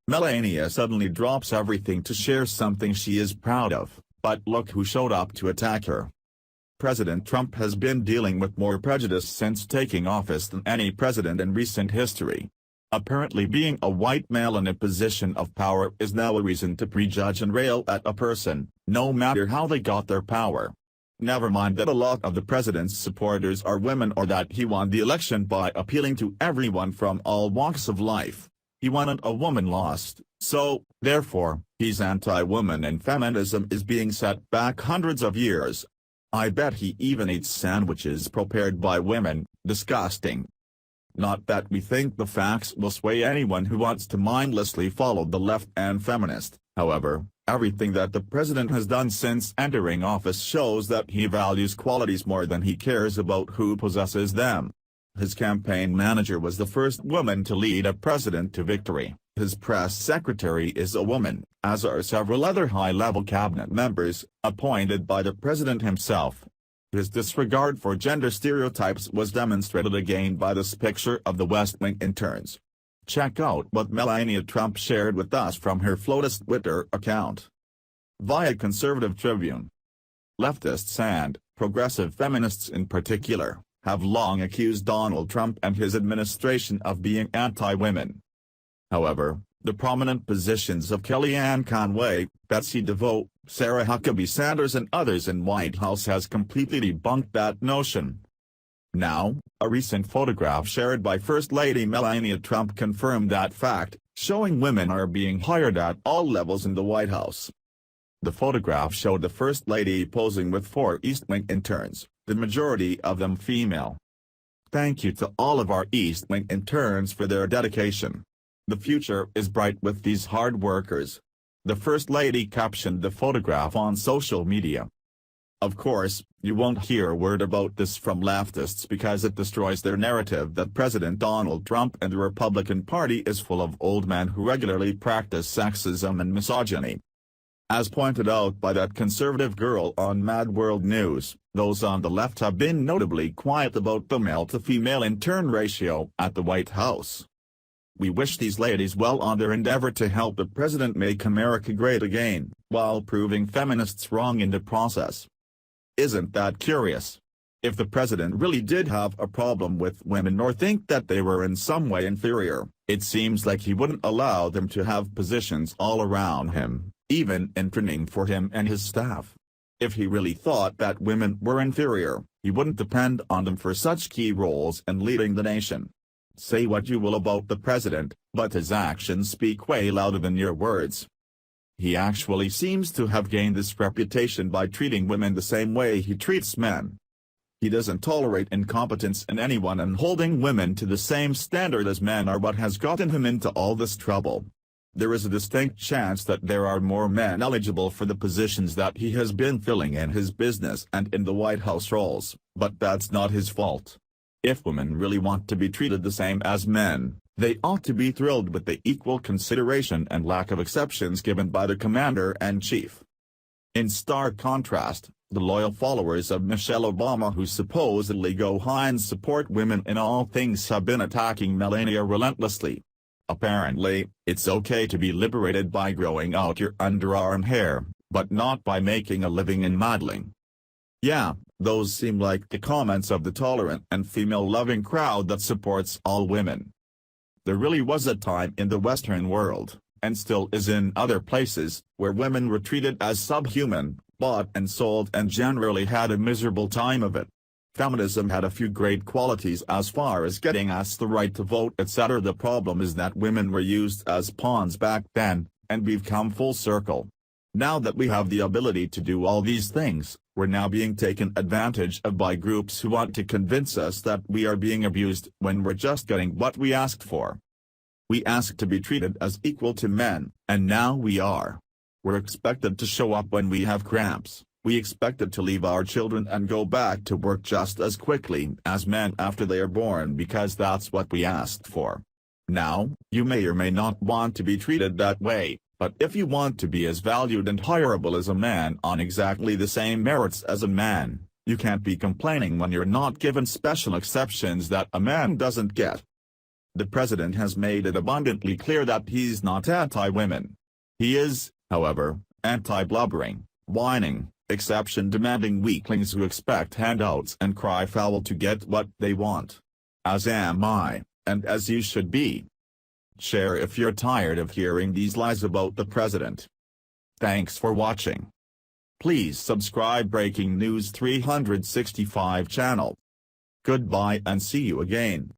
Melania suddenly drops everything to share something she is proud of, but look who showed up to attack her. President Trump has been dealing with more prejudice since taking office than any president in recent history. Apparently being a white male in a position of power is now a reason to prejudge and rail at a person, no matter how they got their power. Never mind that a lot of the president's supporters are women or that he won the election by appealing to everyone from all walks of life. He wanted a woman lost, so, therefore, he's anti-woman and feminism is being set back hundreds of years. I bet he even eats sandwiches prepared by women. Disgusting. Not that we think the facts will sway anyone who wants to mindlessly follow the left and feminist, however, everything that the president has done since entering office shows that he values qualities more than he cares about who possesses them. His campaign manager was the first woman to lead a president to victory, his press secretary is a woman, as are several other high-level cabinet members, appointed by the president himself. His disregard for gender stereotypes was demonstrated again by this picture of the West Wing interns. Check out what Melania Trump shared with us from her Flotus Twitter account. Via Conservative Tribune. Leftists and progressive feminists in particular have long accused Donald Trump and his administration of being anti-women. However, the prominent positions of Kellyanne Conway, Betsy DeVos, Sarah Huckabee Sanders and others in White House has completely debunked that notion. Now, a recent photograph shared by First Lady Melania Trump confirmed that fact, showing women are being hired at all levels in the White House. The photograph showed the First Lady posing with 4 East Wing interns, the majority of them female. Thank you to all of our East Wing interns for their dedication. The future is bright with these hard workers. The First Lady captioned the photograph on social media. Of course, you won't hear a word about this from leftists because it destroys their narrative that President Donald Trump and the Republican Party is full of old men who regularly practice sexism and misogyny. As pointed out by that conservative girl on Mad World News, those on the left have been notably quiet about the male-to-female intern ratio at the White House. We wish these ladies well on their endeavor to help the president make America great again, while proving feminists wrong in the process. Isn't that curious? If the president really did have a problem with women or think that they were in some way inferior, it seems like he wouldn't allow them to have positions all around him, even in training for him and his staff. If he really thought that women were inferior, he wouldn't depend on them for such key roles in leading the nation. Say what you will about the president, but his actions speak way louder than your words. He actually seems to have gained this reputation by treating women the same way he treats men. He doesn't tolerate incompetence in anyone, and holding women to the same standard as men are what has gotten him into all this trouble. There is a distinct chance that there are more men eligible for the positions that he has been filling in his business and in the White House roles, but that's not his fault. If women really want to be treated the same as men, they ought to be thrilled with the equal consideration and lack of exceptions given by the commander-in-chief. In stark contrast, the loyal followers of Michelle Obama who supposedly go high and support women in all things have been attacking Melania relentlessly. Apparently, it's okay to be liberated by growing out your underarm hair, but not by making a living in modeling. Yeah, those seem like the comments of the tolerant and female-loving crowd that supports all women. There really was a time in the Western world, and still is in other places, where women were treated as subhuman, bought and sold and generally had a miserable time of it. Feminism had a few great qualities as far as getting us the right to vote etc. The problem is that women were used as pawns back then, and we've come full circle. Now that we have the ability to do all these things, we're now being taken advantage of by groups who want to convince us that we are being abused when we're just getting what we asked for. We asked to be treated as equal to men, and now we are. We're expected to show up when we have cramps. We expected to leave our children and go back to work just as quickly as men after they are born because that's what we asked for. Now, you may or may not want to be treated that way, but if you want to be as valued and hireable as a man on exactly the same merits as a man, you can't be complaining when you're not given special exceptions that a man doesn't get. The president has made it abundantly clear that he's not anti-women. He is, however, anti-blubbering, whining, exception-demanding weaklings who expect handouts and cry foul to get what they want. As am I, and as you should be. Share if you're tired of hearing these lies about the president. Thanks for watching. Please subscribe Breaking News 365 channel. Goodbye and see you again.